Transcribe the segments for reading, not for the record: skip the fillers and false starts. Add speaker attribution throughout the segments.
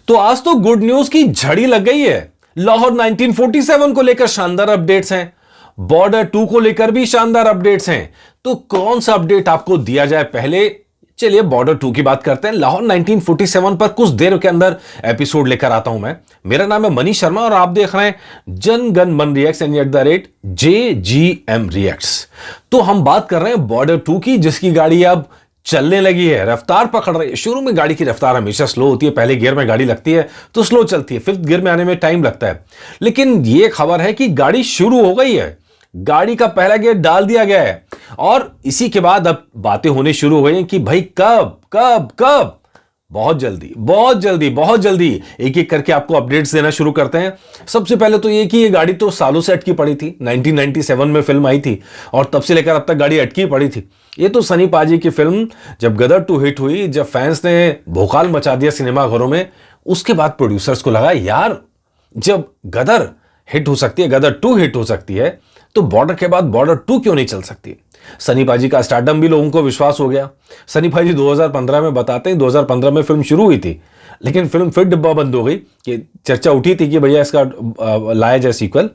Speaker 1: तो आज तो गुड न्यूज की झड़ी लग गई है। लाहौर 1947 को लेकर शानदार अपडेट्स हैं, बॉर्डर 2 को लेकर भी शानदार अपडेट्स हैं। तो कौन सा अपडेट आपको दिया जाए? पहले चलिए बॉर्डर 2 की बात करते हैं। लाहौर 1947 पर कुछ देर के अंदर एपिसोड लेकर आता हूं मैं। मेरा नाम है मनीष शर्मा और आप देख रहे हैं जन गण मन रिएक्ट्स @JGM रिएक्ट्स। तो हम बात कर रहे हैं बॉर्डर 2 की, जिसकी गाड़ी अब चलने लगी है, रफ्तार पकड़ रही है। शुरू में गाड़ी की रफ्तार हमेशा स्लो होती है, पहले गियर में गाड़ी लगती है तो स्लो चलती है, 5th गियर में आने में टाइम लगता है। लेकिन यह खबर है कि गाड़ी शुरू हो गई है, गाड़ी का पहला गियर डाल दिया गया है और इसी के बाद अब बातें होने शुरू हो गई हैं कि भाई कब कब कब। बहुत जल्दी बहुत जल्दी बहुत जल्दी एक एक करके आपको अपडेट्स देना शुरू करते हैं। सबसे पहले तो ये कि ये गाड़ी तो सालों से अटकी पड़ी थी। 1997 में फिल्म आई थी और तब से लेकर अब तक गाड़ी अटकी पड़ी थी। ये तो सनी पाजी की फिल्म जब गदर 2 हिट हुई, जब फैंस ने भोकाल मचा दिया सिनेमाघरों में, उसके बाद प्रोड्यूसर्स को लगा यार जब गदर हिट हो सकती है, गदर 2 हिट हो सकती है, तो बॉर्डर के बाद बॉर्डर 2 क्यों नहीं चल सकती। सनी पाजी का स्टारडम भी लोगों को विश्वास हो गया। सनी पाजी 2015 में बताते हैं 2015 में फिल्म शुरू हुई थी, लेकिन फिल्म फिर डिब्बा बंद हो गई। कि चर्चा उठी थी कि भैया इसका लाया जाए सीक्वल,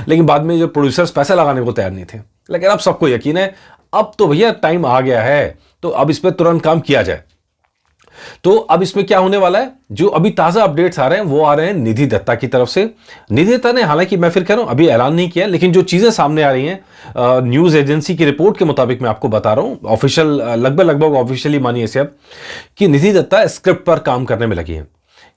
Speaker 1: लेकिन बाद में जो प्रोड्यूसर्स पैसा लगाने को तैयार नहीं थे। लेकिन अब सबको यकीन है अब तो भैया टाइम आ गया है, तो अब इस पर तुरंत काम किया जाए। तो अब इसमें क्या होने वाला है, जो अभी ताजा अपडेट्स आ रहे हैं वो आ रहे हैं निधि दत्ता की तरफ से। निधि दत्ता ने, हालांकि मैं फिर कह रहा हूं अभी ऐलान नहीं किया, लेकिन जो चीजें सामने आ रही हैं न्यूज एजेंसी की रिपोर्ट के मुताबिक मैं आपको बता रहा हूं, ऑफिशियल लगभग ऑफिशियली मानिए इसे अब, कि निधि दत्ता स्क्रिप्ट पर काम करने में लगी है।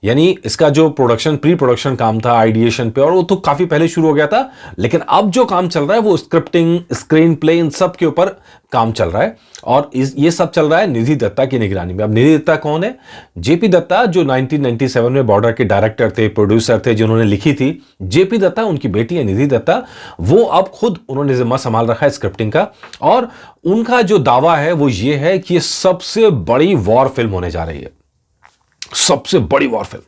Speaker 1: यानी इसका जो प्री प्रोडक्शन काम था आइडिएशन पे, और वो तो काफी पहले शुरू हो गया था, लेकिन अब जो काम चल रहा है वो स्क्रिप्टिंग, स्क्रीन प्ले, इन सब के ऊपर काम चल रहा है। और ये सब चल रहा है निधि दत्ता की निगरानी में। अब निधि दत्ता कौन है? जेपी दत्ता, जो 1997 में बॉर्डर के डायरेक्टर थे, प्रोड्यूसर थे, जिन्होंने लिखी थी। जेपी दत्ता उनकी बेटी है निधि दत्ता, वो अब खुद उन्होंने जिम्मा संभाल रखा है स्क्रिप्टिंग का। और उनका जो दावा है वो ये है कि ये सबसे बड़ी वॉर फिल्म होने जा रही है, सबसे बड़ी वॉर फिल्म।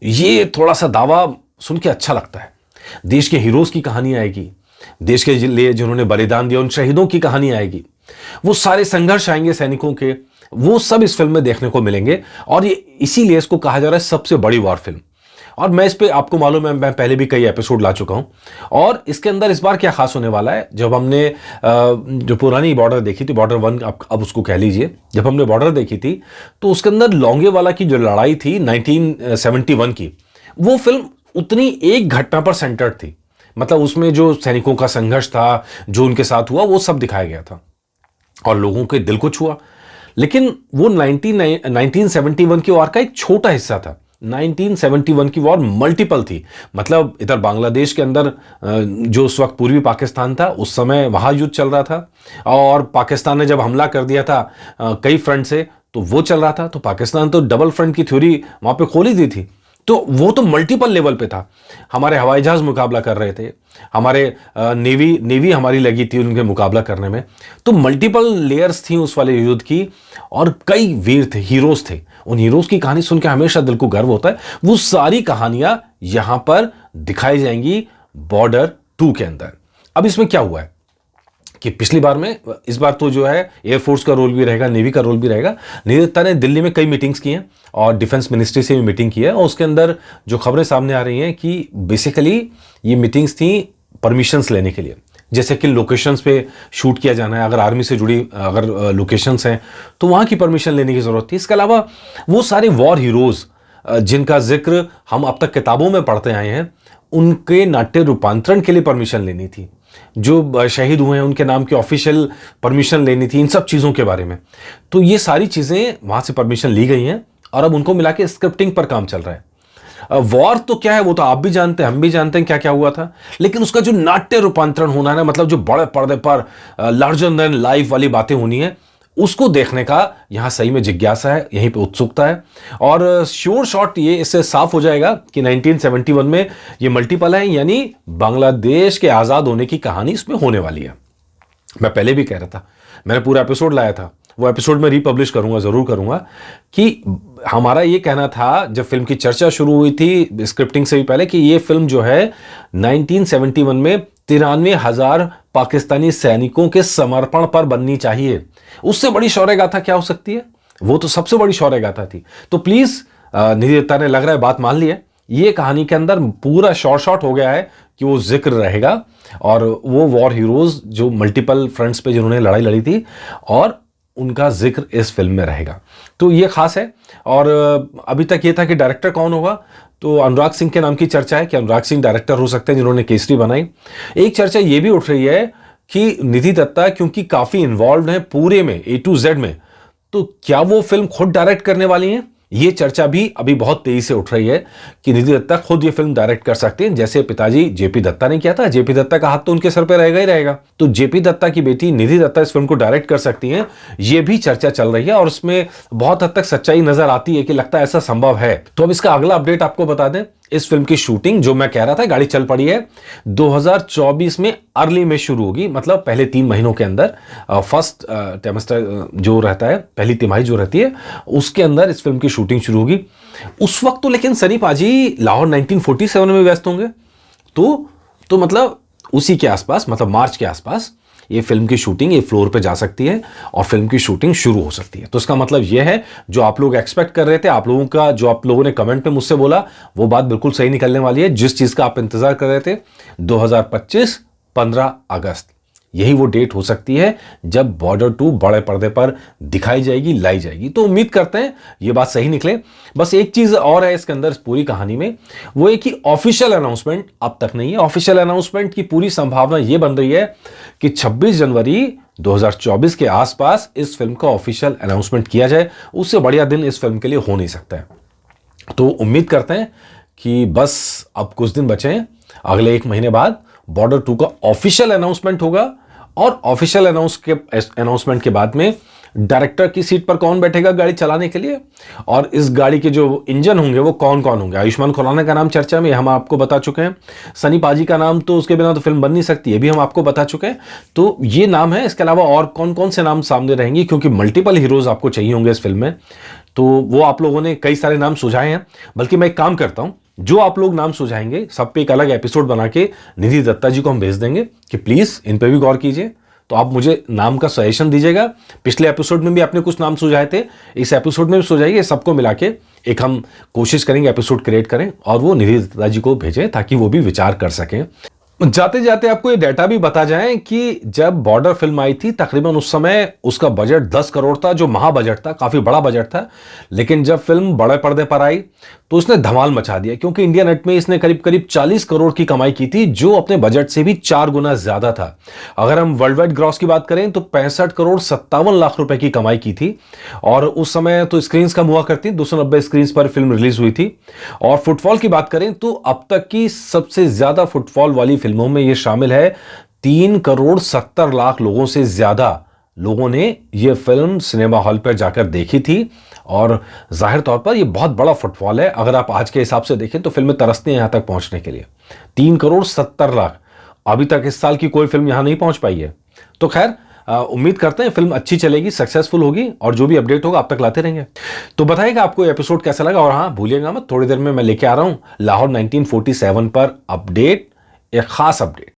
Speaker 1: ये थोड़ा सा दावा सुन के अच्छा लगता है। देश के हीरोज की कहानी आएगी, देश के लिए जिन्होंने बलिदान दिया उन शहीदों की कहानी आएगी, वो सारे संघर्ष आएंगे सैनिकों के, वो सब इस फिल्म में देखने को मिलेंगे। और ये इसीलिए इसको कहा जा रहा है सबसे बड़ी वॉर फिल्म। और मैं इस पे, आपको मालूम है, मैं पहले भी कई एपिसोड ला चुका हूं। और इसके अंदर इस बार क्या खास होने वाला है, जब हमने जो पुरानी बॉर्डर देखी थी, बॉर्डर 1 अब उसको कह लीजिए, जब हमने बॉर्डर देखी थी तो उसके अंदर लोंगेवाला की जो लड़ाई थी 1971 की, वो फिल्म उतनी एक घटना पर सेंटर्ड थी। मतलब उसमें जो सैनिकों का संघर्ष था, जो उनके साथ हुआ, वो सब दिखाया गया था और लोगों के दिल को छुआ। लेकिन वो 1971 की वॉर का एक छोटा हिस्सा था। 1971 की वॉर मल्टीपल थी। मतलब इधर बांग्लादेश के अंदर जो उस वक्त पूर्वी पाकिस्तान था, उस समय वहां युद्ध चल रहा था, और पाकिस्तान ने जब हमला कर दिया था कई फ्रंट से, तो वो चल रहा था। तो पाकिस्तान तो डबल फ्रंट की थ्योरी वहां पे खोली दी थी। तो वो तो मल्टीपल लेवल पे था। हमारे हवाई जहाज मुकाबला कर रहे थे, हमारे नेवी हमारी लगी थी उनके मुकाबला करने में। तो मल्टीपल लेयर्स थी उस वाले युद्ध की, और कई वीर थे, हीरोज थे। उन हीरोज की कहानी सुन के हमेशा दिल को गर्व होता है। वो सारी कहानियां यहां पर दिखाई जाएंगी बॉर्डर 2 के अंदर। अब इसमें क्या हुआ है कि पिछली बार में, इस बार तो जो है एयरफोर्स का रोल भी रहेगा, नेवी का रोल भी रहेगा। निधि दत्ता ने दिल्ली में कई मीटिंग्स की हैं और डिफेंस मिनिस्ट्री से भी मीटिंग की है, और उसके अंदर जो खबरें सामने आ रही हैं कि बेसिकली ये मीटिंग्स थी परमिशंस लेने के लिए। जैसे कि लोकेशंस पे शूट किया जाना है, अगर आर्मी से जुड़ी अगर लोकेशंस हैं तो वहाँ की परमिशन लेने की ज़रूरत थी। इसके अलावा वो सारे वॉर हीरोज़ जिनका जिक्र हम अब तक किताबों में पढ़ते आए हैं, उनके नाट्य रूपांतरण के लिए परमिशन लेनी थी। जो शहीद हुए हैं उनके नाम की ऑफिशियल परमिशन लेनी थी, इन सब चीज़ों के बारे में। तो ये सारी चीज़ें वहाँ से परमिशन ली गई हैं और अब उनको मिला के स्क्रिप्टिंग पर काम चल रहा है। वॉर तो क्या है वो तो आप भी जानते हैं, हम भी जानते हैं क्या क्या हुआ था, लेकिन उसका जो नाट्य रूपांतरण होना है ना, मतलब जो बड़े पर्दे पर लार्जर देन लाइफ वाली बातें होनी है, उसको देखने का यहां सही में जिज्ञासा है, यहीं पे उत्सुकता है। और श्योर शॉट ये इससे साफ हो जाएगा कि 1971 में ये मल्टीपल है, यानी बांग्लादेश के आजाद होने की कहानी इसमें होने वाली है। मैं पहले भी कह रहा था, मैंने पूरा एपिसोड लाया था, वो एपिसोड में रिपब्लिश करूंगा, जरूर करूंगा, कि हमारा ये कहना था जब फिल्म की चर्चा शुरू हुई थी स्क्रिप्टिंग से भी पहले, कि ये फिल्म जो है 1971 में 93,000 पाकिस्तानी सैनिकों के समर्पण पर बननी चाहिए। उससे बड़ी शौर्य गाथा क्या हो सकती है? वो तो सबसे बड़ी शौर्य गाथा थी। तो प्लीज निधि दत्ता ने लग रहा है बात मान ली है। ये कहानी के अंदर पूरा शॉर्ट हो गया है कि वो जिक्र रहेगा और वो वॉर हीरोज जो मल्टीपल फ्रंट्स पे जिन्होंने लड़ाई लड़ी थी और उनका जिक्र इस फिल्म में रहेगा। तो ये खास है। और अभी तक ये था कि डायरेक्टर कौन होगा, तो अनुराग सिंह के नाम की चर्चा है कि अनुराग सिंह डायरेक्टर हो सकते हैं जिन्होंने केसरी बनाई। एक चर्चा ये भी उठ रही है कि निधि दत्ता क्योंकि काफी इन्वॉल्व है पूरे में A to Z में, तो क्या वो फिल्म खुद डायरेक्ट करने वाली हैं। ये चर्चा भी अभी बहुत तेजी से उठ रही है कि निधि दत्ता खुद ये फिल्म डायरेक्ट कर सकते हैं, जैसे पिताजी जेपी दत्ता ने किया था। जेपी दत्ता का हाथ तो उनके सर पे रहेगा ही रहेगा, तो जेपी दत्ता की बेटी निधि दत्ता इस फिल्म को डायरेक्ट कर सकती हैं, ये भी चर्चा चल रही है और उसमें बहुत हद तक सच्चाई नजर आती है कि लगता है ऐसा संभव है। तो अब इसका अगला अपडेट आपको बता दें, इस फिल्म की शूटिंग जो मैं कह रहा था गाड़ी चल पड़ी है 2024 में अर्ली में शुरू होगी, मतलब पहले 3 महीनों के अंदर, फर्स्ट टेमेस्टर जो रहता है, पहली तिमाही जो रहती है उसके अंदर इस फिल्म की शूटिंग शुरू होगी। उस वक्त तो लेकिन सनी पाजी लाहौर 1947 में व्यस्त होंगे, तो मतलब उसी के आसपास, मतलब मार्च के आसपास ये फिल्म की शूटिंग ये फ्लोर पे जा सकती है और फिल्म की शूटिंग शुरू हो सकती है। तो इसका मतलब ये है जो आप लोग एक्सपेक्ट कर रहे थे, आप लोगों का जो आप लोगों ने कमेंट में मुझसे बोला, वो बात बिल्कुल सही निकलने वाली है। जिस चीज का आप इंतजार कर रहे थे 2025 15 अगस्त, यही वो डेट हो सकती है जब बॉर्डर 2 बड़े पर्दे पर दिखाई जाएगी, लाई जाएगी। तो उम्मीद करते हैं ये बात सही निकले। बस एक चीज और है इसके अंदर, इस पूरी कहानी में, वो है कि ऑफिशियल अनाउंसमेंट अब तक नहीं है। ऑफिशियल अनाउंसमेंट की पूरी संभावना ये बन रही है कि 26 जनवरी 2024 के आसपास इस फिल्म का ऑफिशियल अनाउंसमेंट किया जाए। उससे बढ़िया दिन इस फिल्म के लिए हो नहीं सकता है। तो उम्मीद करते हैं कि बस अब कुछ दिन बचे हैं, अगले 1 महीने बाद बॉर्डर 2 का ऑफिशियल अनाउंसमेंट होगा और ऑफिशियल अनाउंसमेंट के बाद में डायरेक्टर की सीट पर कौन बैठेगा गाड़ी चलाने के लिए, और इस गाड़ी के जो इंजन होंगे वो कौन कौन होंगे। आयुष्मान खुराना का नाम चर्चा में, हम आपको बता चुके हैं। सनी पाजी का नाम तो उसके बिना तो फिल्म बन नहीं सकती, ये भी हम आपको बता चुके हैं। तो ये नाम है, इसके अलावा और कौन कौन से नाम सामने रहेंगे, क्योंकि मल्टीपल हीरोज आपको चाहिए होंगे इस फिल्म में। तो वो आप लोगों ने कई सारे नाम सुझाए हैं, बल्कि मैं एक काम करता हूं, जो आप लोग नाम सुझाएंगे सब पे एक अलग एपिसोड बना के निधि दत्ता जी को हम भेज देंगे कि प्लीज इन पे भी गौर कीजिए। तो आप मुझे नाम का सजेशन दीजिएगा। पिछले एपिसोड में भी आपने कुछ नाम सुझाए थे, इस एपिसोड में भी सुझाइए। सबको मिला के एक हम कोशिश करेंगे एपिसोड क्रिएट करें और वो निधि दत्ता जी को भेजें ताकि वो भी विचार कर सकें। जाते जाते आपको ये डाटा भी बता जाएं कि जब बॉर्डर फिल्म आई थी तकरीबन उस समय उसका बजट 10 करोड़ था, जो महा बजट था, काफी बड़ा बजट था। लेकिन जब फिल्म बड़े पर्दे पर आई तो उसने धमाल मचा दिया, क्योंकि इंडिया नेट में इसने करीब करीब 40 करोड़ की कमाई की थी, जो अपने बजट से भी 4 गुना ज्यादा था। अगर हम वर्ल्ड वाइड ग्रॉस की बात करें तो 65 करोड़ 57 लाख रुपए की कमाई की थी। और उस समय तो स्क्रीन कम हुआ करती, 290 स्क्रीन पर फिल्म रिलीज हुई थी। और फुटफॉल की बात करें तो अब तक की सबसे ज्यादा फुटफॉल वाली फिल्मों में यह शामिल है। 3 करोड़ 70 लाख लोगों से ज्यादा लोगों ने यह फिल्म सिनेमा हॉल पर जाकर देखी थी। और जाहिर तौर पर यह बहुत बड़ा फुटफॉल है। अगर आप आज के हिसाब से देखें तो फिल्में तरसती हैं यहां तक पहुंचने के लिए। 3 करोड़ 70 लाख, अभी तक इस साल की कोई फिल्म यहां नहीं पहुंच पाई है। तो खैर उम्मीद करते हैं फिल्म अच्छी चलेगी, सक्सेसफुल होगी, और जो भी अपडेट होगा आप तक लाते रहेंगे। तो बताइएगा आपको एपिसोड कैसा लगा। और हाँ, भूलिएगा मत, थोड़ी देर में मैं लेके आ रहा हूं लाहौर 1947 पर अपडेट, एक खास अपडेट।